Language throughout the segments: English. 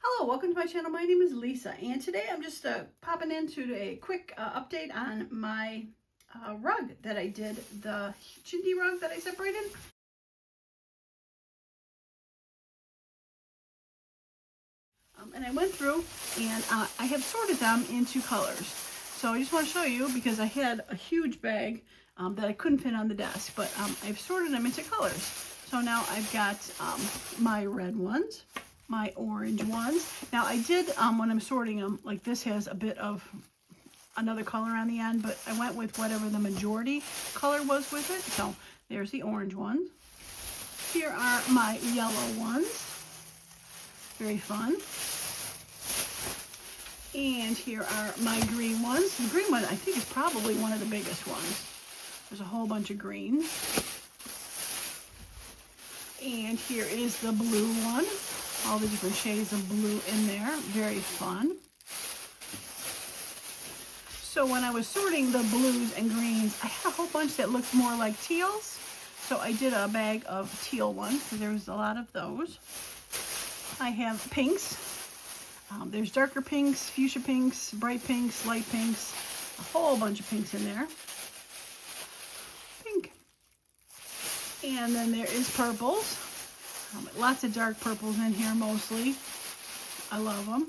Hello, welcome to my channel. My name is Lisa, and today I'm just popping into a quick update on my rug that I did, the Chindi rug that I separated. And I went through and I have sorted them into colors. So I just want to show you because I had a huge bag that I couldn't fit on the desk, but I've sorted them into colors. So now I've got my red ones, my orange ones. Now I did, when I'm sorting them, like this has a bit of another color on the end, but I went with whatever the majority color was with it. So there's the orange ones. Here are my yellow ones. Very fun. And here are my green ones. The green one I think is probably one of the biggest ones. There's a whole bunch of green. And here is the blue one. All the different shades of blue in there. Very fun. So when I was sorting the blues and greens, I had a whole bunch that looked more like teals. So I did a bag of teal ones, because there was a lot of those. I have pinks. There's darker pinks, fuchsia pinks, bright pinks, light pinks, a whole bunch of pinks in there. Pink. And then there is purples. Lots of dark purples in here mostly. I love them.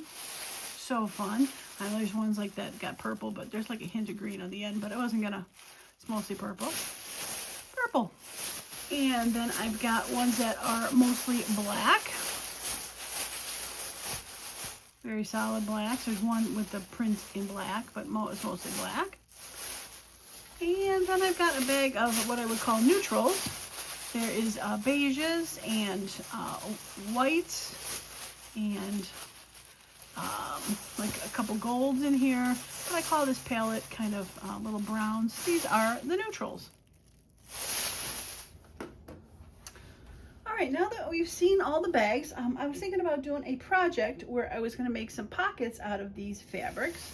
So fun. I know there's ones like that got purple, but there's like a hint of green on the end, but I wasn't gonna, it's mostly purple. Purple. And then I've got ones that are mostly black. Very solid blacks. There's one with the print in black, but it's mostly black. And then I've got a bag of what I would call neutrals. There is beiges and whites and like a couple golds in here. But I call this palette kind of little browns. These are the neutrals. Alright, now that we've seen all the bags, I was thinking about doing a project where I was going to make some pockets out of these fabrics.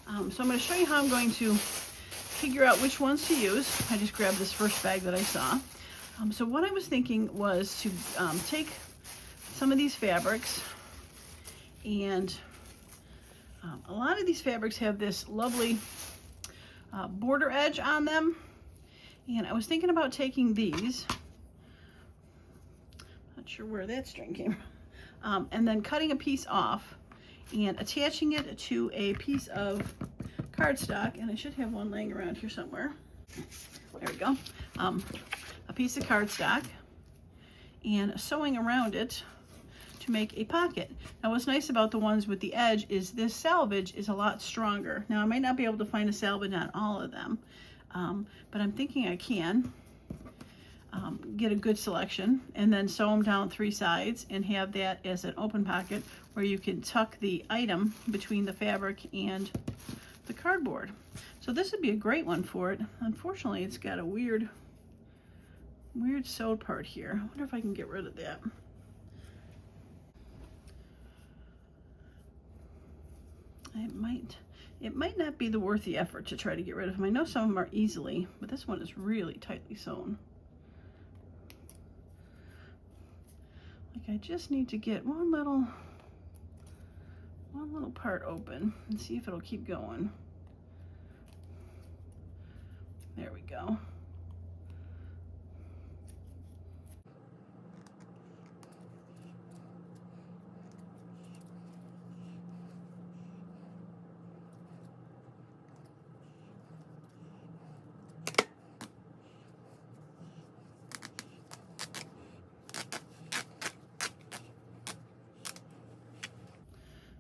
So I'm going to show you how I'm going to figure out which ones to use. I just grabbed this first bag that I saw. So what I was thinking was to take some of these fabrics, and a lot of these fabrics have this lovely border edge on them, and I was thinking about taking these. Not sure where that string came from. And then cutting a piece off and attaching it to a piece of cardstock, and I should have one laying around here somewhere. There we go. A piece of cardstock and sewing around it to make a pocket. Now what's nice about the ones with the edge is this selvage is a lot stronger. Now I might not be able to find a selvage on all of them, but I'm thinking I can. Get a good selection and then sew them down 3 sides and have that as an open pocket where you can tuck the item between the fabric and the cardboard. So this would be a great one for it. Unfortunately, it's got a weird sewed part here. I wonder if I can get rid of that. It might not be worth the effort to try to get rid of them. I know some of them are easily, but this one is really tightly sewn. Like I just need to get one little part open and see if it'll keep going. There we go.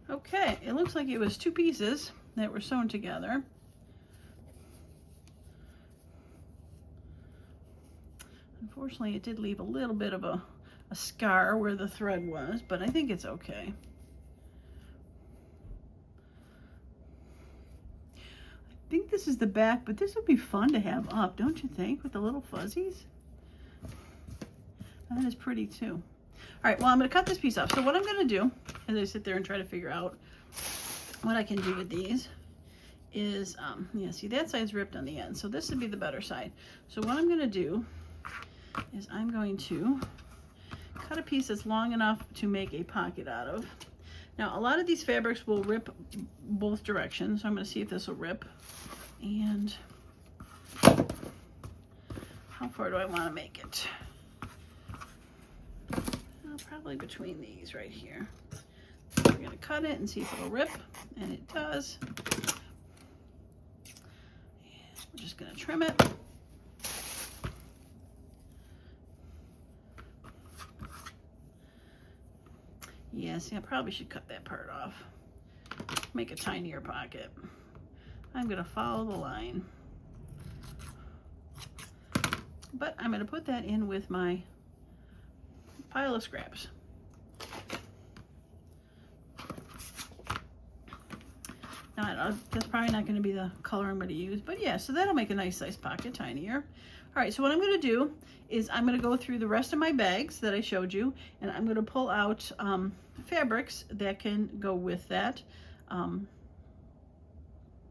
Okay, it looks like it was 2 pieces that were sewn together. Unfortunately, it did leave a little bit of a scar where the thread was, but I think it's okay. I think this is the back, but this would be fun to have up, don't you think, with the little fuzzies? That is pretty too. All right, well, I'm going to cut this piece off. So what I'm going to do as I sit there and try to figure out what I can do with these is, yeah, see that side's ripped on the end. So this would be the better side. So what I'm going to do is I'm going to cut a piece that's long enough to make a pocket out of. Now, a lot of these fabrics will rip both directions, so I'm going to see if this will rip. And how far do I want to make it? Well, probably between these right here. We're going to cut it and see if it'll rip, and it does. We're just going to trim it. Yeah, see, I probably should cut that part off. Make a tinier pocket. I'm going to follow the line. But I'm going to put that in with my pile of scraps. Now, that's probably not going to be the color I'm going to use, but yeah, so that'll make a nice size pocket, tinier. All right, so what I'm going to do is I'm going to go through the rest of my bags that I showed you, and I'm going to pull out fabrics that can go with that,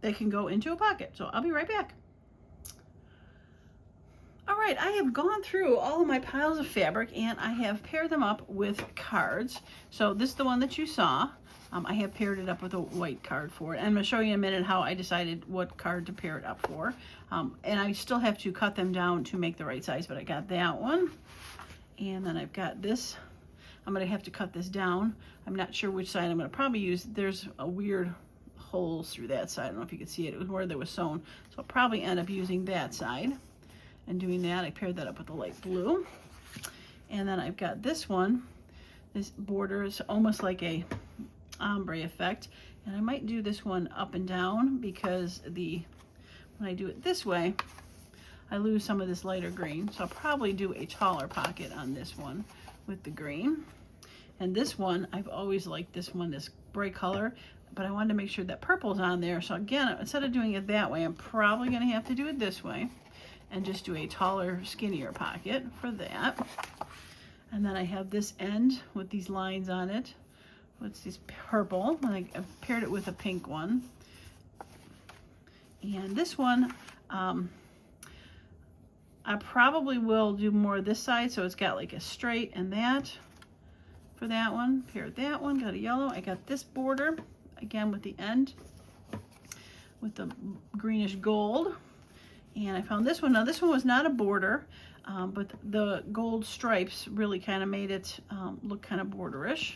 that can go into a pocket. So I'll be right back. All right, I have gone through all of my piles of fabric and I have paired them up with cards. So this is the one that you saw. I have paired it up with a white card for it. And I'm going to show you in a minute how I decided what card to pair it up for. And I still have to cut them down to make the right size, but I got that one. And then I've got this. I'm going to have to cut this down. I'm not sure which side I'm going to probably use. There's a weird holes through that side. I don't know if you can see it. It was where there was sewn. So I'll probably end up using that side. And doing that, I paired that up with the light blue. And then I've got this one. This border is almost like a ombre effect. And I might do this one up and down because when I do it this way, I lose some of this lighter green. So I'll probably do a taller pocket on this one with the green. And this one, I've always liked this one, this bright color, but I wanted to make sure that purple's on there. So again, instead of doing it that way, I'm probably going to have to do it this way and just do a taller, skinnier pocket for that. And then I have this end with these lines on it. What's this purple? And I've paired it with a pink one. And this one, I probably will do more this side, so it's got like a straight and that for that one. Paired that one, got a yellow. I got this border, again with the end, with the greenish gold. And I found this one. Now this one was not a border, but the gold stripes really kind of made it look kind of borderish.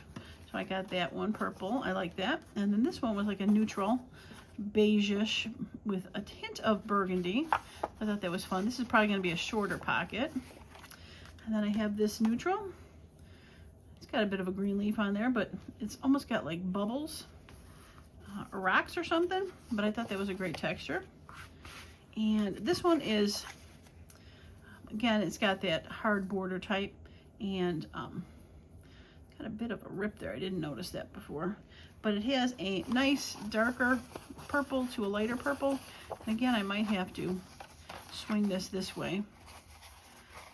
So I got that one purple. I like that. And then this one was like a neutral beigeish with a hint of burgundy. I thought that was fun. This is probably going to be a shorter pocket. And then I have this neutral. It's got a bit of a green leaf on there, but it's almost got like bubbles, rocks or something. But I thought that was a great texture. And this one is, again, it's got that hard border type and got a bit of a rip there. I didn't notice that before. But it has a nice darker purple to a lighter purple. And again, I might have to swing this way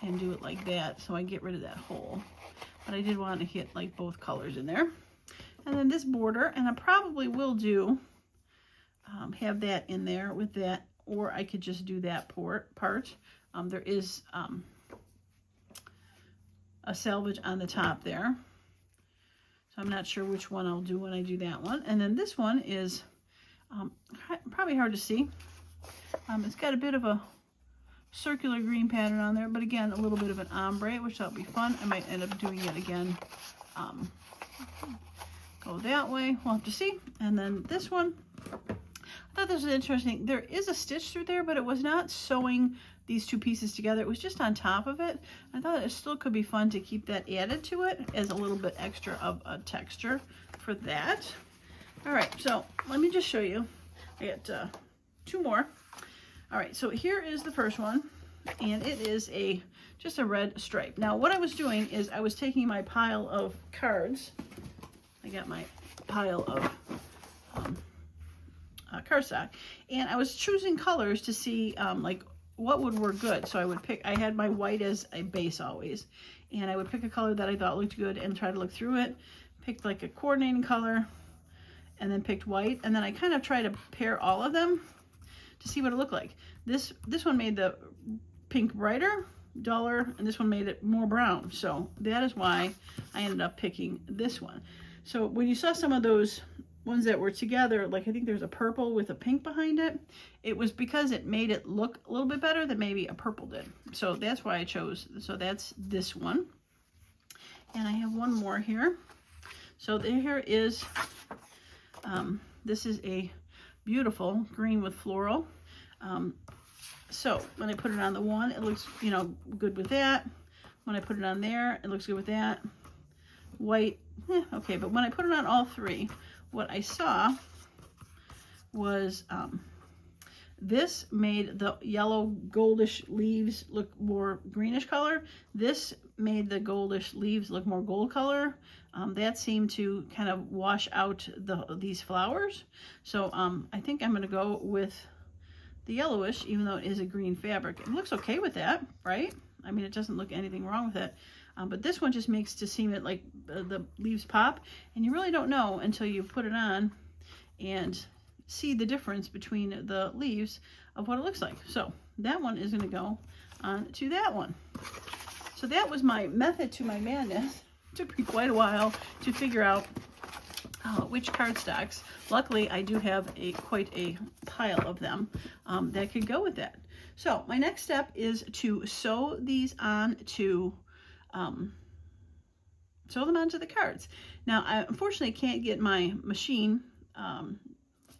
and do it like that so I get rid of that hole. But I did want to hit like both colors in there. And then this border, and I probably will do, have that in there with that, or I could just do that part. There is a selvage on the top there. So I'm not sure which one I'll do when I do that one. And then this one is probably hard to see. It's got a bit of a circular green pattern on there, but again, a little bit of an ombre, which that'll be fun. I might end up doing it again. Go that way, we'll have to see. And then this one, I thought this was interesting. There is a stitch through there, but it was not sewing these two pieces together. It was just on top of it. I thought it still could be fun to keep that added to it as a little bit extra of a texture for that. All right, so let me just show you. I got two more. All right, so here is the first one, and it is just a red stripe. Now, what I was doing is I was taking my pile of cards. I got my pile of cardstock, and I was choosing colors to see like what would work good. So I would pick, I had my white as a base always, and I would pick a color that I thought looked good and try to look through it, picked like a coordinating color, and then picked white, and then I kind of try to pair all of them to see what it looked like. This one made the pink brighter, duller, and this one made it more brown. So that is why I ended up picking this one. So when you saw some of those ones that were together, like I think there's a purple with a pink behind it, it was because it made it look a little bit better than maybe a purple did. So that's why I chose. So that's this one. And I have one more here. So here is, this is a beautiful green with floral. So when I put it on the one, it looks, you know, good with that. When I put it on there, it looks good with that. White, okay, but when I put it on all three, what I saw was this made the yellow goldish leaves look more greenish color. This made the goldish leaves look more gold color. That seemed to kind of wash out these flowers. So I think I'm going to go with the yellowish, even though it is a green fabric. It looks okay with that, right? I mean, it doesn't look anything wrong with it. But this one just makes to seem it like the leaves pop, and you really don't know until you put it on and see the difference between the leaves of what it looks like. So that one is going to go on to that one. So that was my method to my madness. It took me quite a while to figure out which cardstocks. Luckily, I do have quite a pile of them that could go with that. So my next step is to sew these on to sew them onto the cards. Now, I unfortunately can't get my machine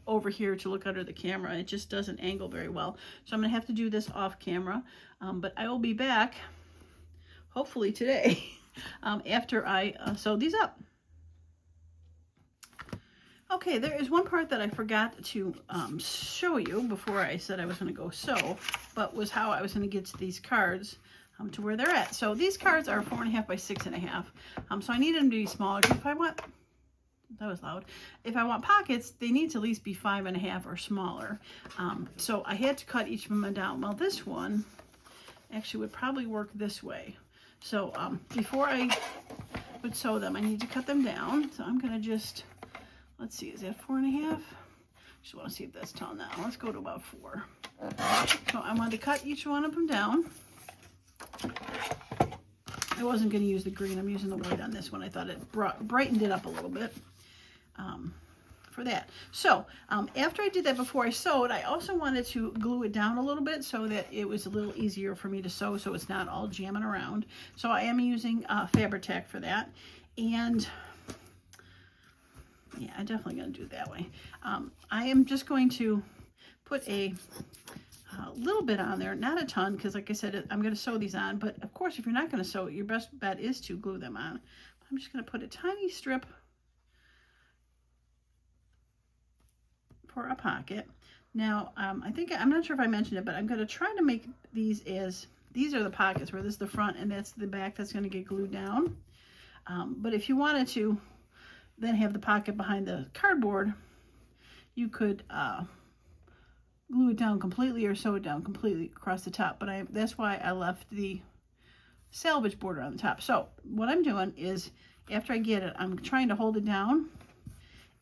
over here to look under the camera. It just doesn't angle very well. So I'm going to have to do this off camera. But I will be back, hopefully today, after I sew these up. Okay, there is one part that I forgot to show you before I said I was going to go sew, but was how I was going to get to these cards to where they're at. So these cards are 4.5 by 6.5. So I need them to be smaller. If I want, that was loud. If I want pockets, they need to at least be 5.5 or smaller. So I had to cut each of them down. Well, this one actually would probably work this way. So before I would sew them, I need to cut them down. So I'm going to just, let's see, is that 4.5? Just want to see if that's tall now. Let's go to about 4. So I wanted to cut each one of them down. I wasn't going to use the green. I'm using the white on this one. I thought it brightened it up a little bit for that. So after I did that before I sewed, I also wanted to glue it down a little bit so that it was a little easier for me to sew, so it's not all jamming around. So I am using Fabri-Tac for that. And yeah, I'm definitely going to do it that way. I am just going to put a little bit on there, not a ton, because like I said, I'm going to sew these on. But of course, if you're not going to sew, your best bet is to glue them on. I'm just going to put a tiny strip for a pocket. Now, I think, I'm not sure if I mentioned it, but I'm going to try to make these as, these are the pockets where this is the front and that's the back that's going to get glued down. But if you wanted to then have the pocket behind the cardboard, you could glue it down completely or sew it down completely across the top. But that's why I left the salvage border on the top. So what I'm doing is, after I get it, I'm trying to hold it down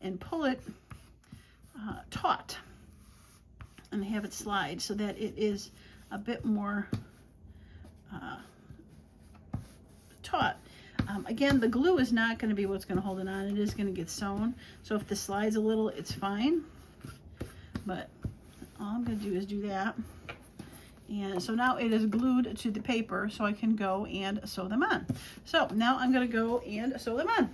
and pull it taut and have it slide so that it is a bit more taut. Again, the glue is not going to be what's going to hold it on. It is going to get sewn. So if this slides a little, it's fine. But all I'm going to do is do that. And so now it is glued to the paper, so I can go and sew them on. So now I'm going to go and sew them on.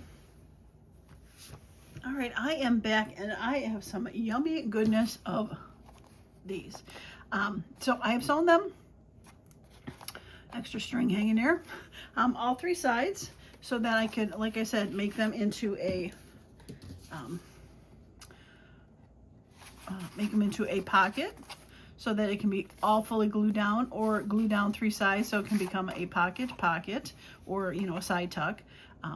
All right, I am back, and I have some yummy goodness of these. So I have sewn them. Extra string hanging there. All 3 sides, so that I could, like I said, make them into a pocket, so that it can be all fully glued down, or glue down 3 sides so it can become a pocket, or, you know, a side tuck.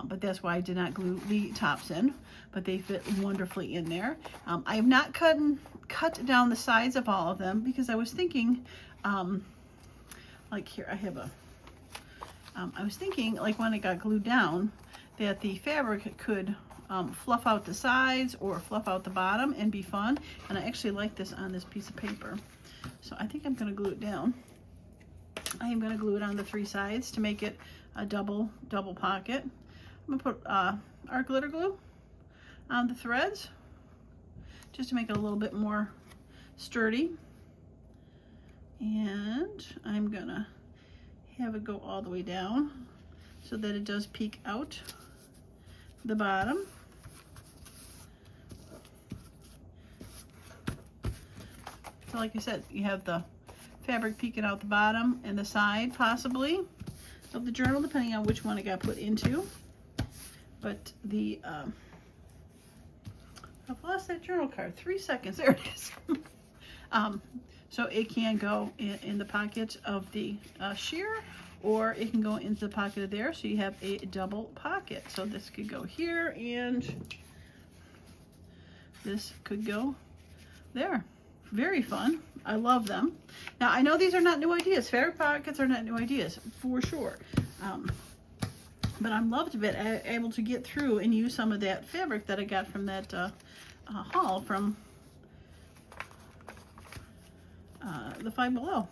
But that's why I did not glue the tops in, but they fit wonderfully in there. I have not cut down the sides of all of them, because I was thinking, like here, I have a, I was thinking, like when it got glued down, that the fabric could fluff out the sides or fluff out the bottom and be fun. And I actually like this on this piece of paper. So I think I'm going to glue it down. I am going to glue it on the 3 sides to make it a double pocket. I'm going to put our glitter glue. on the threads just to make it a little bit more sturdy. And I'm gonna have it go all the way down so that it does peek out the bottom. So like I said, you have the fabric peeking out the bottom and the side possibly of the journal, depending on which one it got put into. But the I've lost that journal card. 3 seconds. There it is. So it can go in the pocket of the sheer, or it can go into the pocket of there. So you have a double pocket. So this could go here, and this could go there. Very fun. I love them. Now I know these are not new ideas. Fabric pockets are not new ideas for sure. But I'm loved a bit able to get through and use some of that fabric that I got from that haul from the Five Below.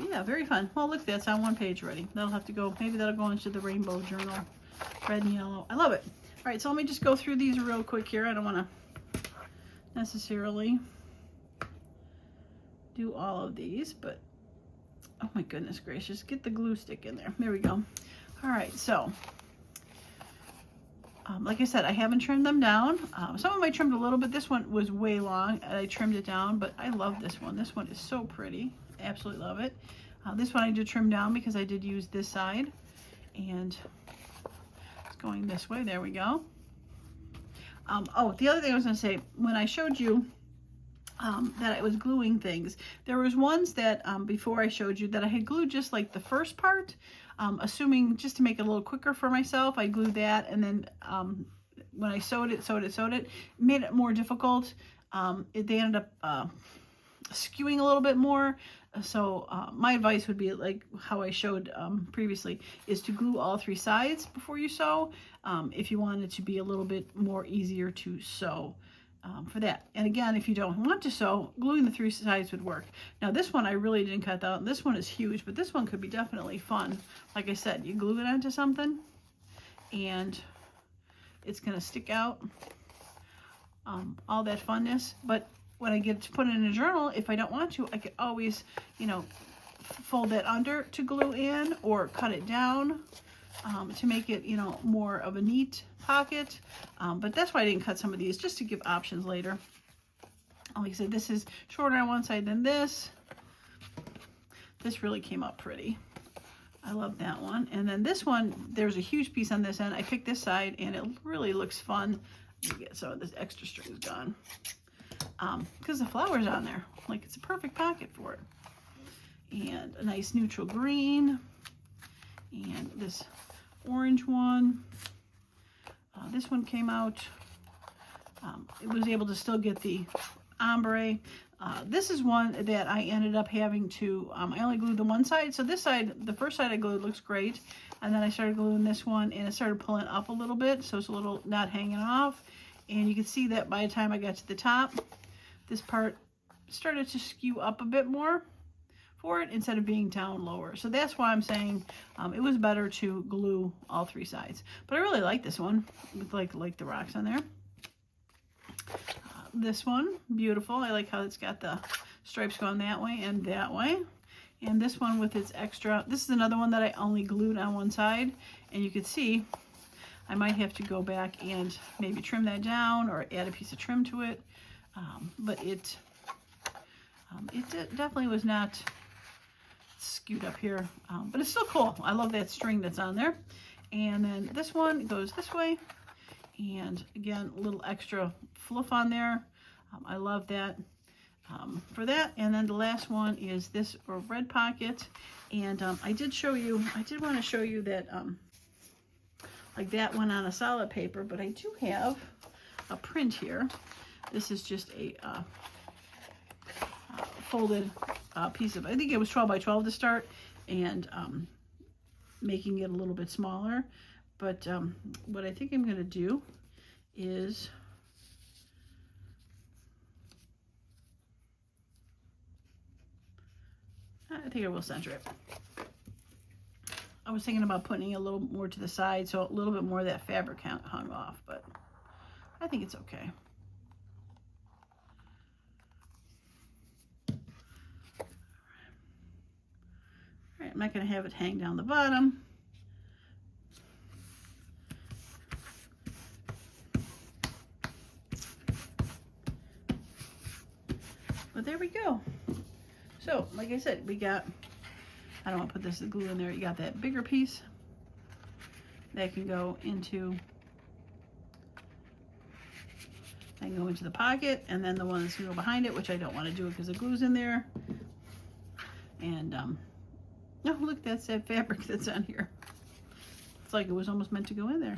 Yeah, very fun. Well, look, that's on one page already. That'll have to go, maybe that'll go into the rainbow journal, red and yellow. I love it. All right, so let me just go through these real quick here. I don't want to necessarily do all of these, but oh my goodness gracious, get the glue stick in there. There we go. All right, so like I said, I haven't trimmed them down. Some of them I trimmed a little bit. This one was way long and I trimmed it down, but I love this one. This one is so pretty. Absolutely love it. This one I did trim down because I did use this side, and it's going this way. There we go. Oh, the other thing I was going to say, when I showed you that I was gluing things, there was ones that before I showed you that I had glued just like the first part, assuming just to make it a little quicker for myself. I glued that, and then when I sewed it, made it more difficult. They ended up skewing a little bit more. So my advice would be, like how I showed previously, is to glue all 3 sides before you sew, if you want it to be a little bit more easier to sew for that. And again, if you don't want to sew, gluing the 3 sides would work. Now this one I really didn't cut out. This one is huge, but this one could be definitely fun. Like I said, you glue it onto something and it's going to stick out, all that funness. But when I get to put it in a journal, if I don't want to, I could always, you know, fold that under to glue in, or cut it down to make it, you know, more of a neat pocket. But that's why I didn't cut some of these, just to give options later. Like I said, this is shorter on one side than this. This really came up pretty. I love that one. And then this one, there's a huge piece on this end. I picked this side and it really looks fun. Let me get some of this extra string gone. Because the flower's on there. Like, it's a perfect pocket for it. And a nice neutral green. And this orange one. This one came out. It was able to still get the ombre. This is one that I ended up having to, I only glued the one side. So this side, the first side I glued, looks great. And then I started gluing this one and it started pulling up a little bit. So it's a little not hanging off. And you can see that by the time I got to the top, this part started to skew up a bit more for it instead of being down lower. So that's why I'm saying it was better to glue all 3 sides. But I really like this one with like the rocks on there. This one, beautiful. I like how it's got the stripes going that way and that way. And this one with its extra, this is another one that I only glued on one side. And you can see I might have to go back and maybe trim that down or add a piece of trim to it. But it definitely was not skewed up here, but it's still cool. I love that string that's on there. And then this one goes this way, and again, a little extra fluff on there. I love that for that. And then the last one is this red pocket, and I did want to show you that like that one on a solid paper, but I do have a print here. This is just a folded piece of, I think it was 12 by 12 to start, and making it a little bit smaller. But what I think I'm going to do is I think I will center it. I was thinking about putting a little more to the side, so a little bit more of that fabric hung off, but I think it's okay. All right, I'm not going to have it hang down the bottom. But there we go. So, like I said, we got, I don't want to put this glue in there. You got that bigger piece that can go into the pocket, and then the one that's going to go behind it, which I don't want to do it because the glue's in there. And, oh, look, that's that fabric that's on here. It's like it was almost meant to go in there.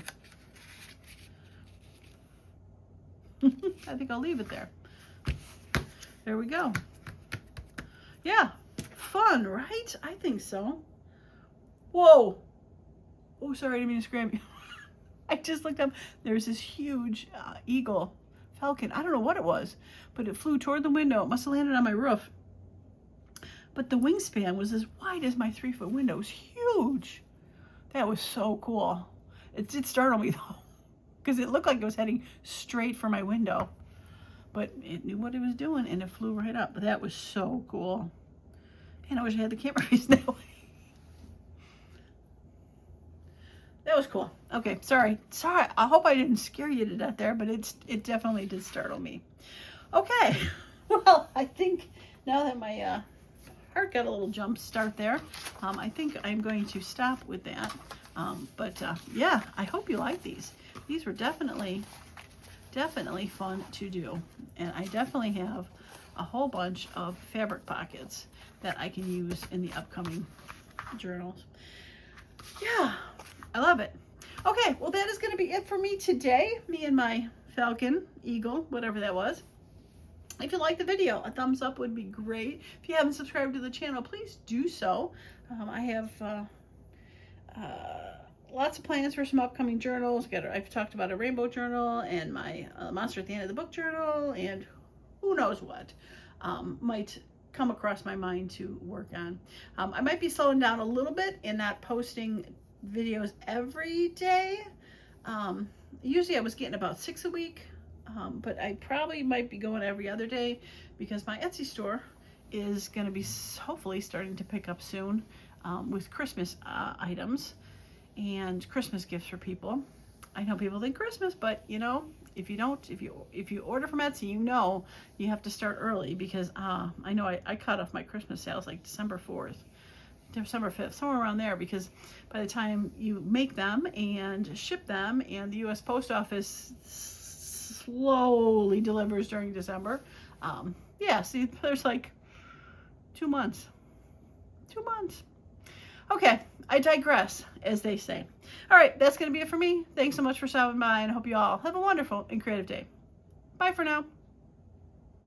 I think I'll leave it there. There we go. Yeah, fun, right? I think so. Whoa. Oh, sorry, I didn't mean to scram you. I just looked up. There's this huge eagle, falcon. I don't know what it was, but it flew toward the window. It must have landed on my roof. But the wingspan was as wide as my 3-foot window. It was huge. That was so cool. It did startle me, though, because it looked like it was heading straight for my window. But it knew what it was doing, and it flew right up. But that was so cool. Man, I wish I had the camera facing that way. That was cool. Okay, sorry. I hope I didn't scare you to death there, but it definitely did startle me. Okay, well, I think now that my heart got a little jump start there, I think I'm going to stop with that. Yeah, I hope you like these. These were definitely fun to do, and I definitely have a whole bunch of fabric pockets that I can use in the upcoming journals. Yeah, I love it. Okay, well, that is going to be it for me today. Me and my falcon, eagle, whatever that was. If you like the video, a thumbs up would be great. If you haven't subscribed to the channel, please do so. I have lots of plans for some upcoming journals. I've talked about a rainbow journal and my Monster at the End of the Book journal, and who knows what might come across my mind to work on. I might be slowing down a little bit and not posting videos every day. Usually I was getting about 6 a week, but I probably might be going every other day because my Etsy store is going to be hopefully starting to pick up soon with Christmas items and Christmas gifts for people. I know people think Christmas, but you know, if you order from Etsy, you know you have to start early, because I know I cut off my Christmas sales like December 4th, December 5th, somewhere around there, because by the time you make them and ship them and the US Post Office slowly delivers during December, yeah, see, there's like 2 months. 2 months. Okay, I digress, as they say. All right, that's going to be it for me. Thanks so much for stopping by, and I hope you all have a wonderful and creative day. Bye for now.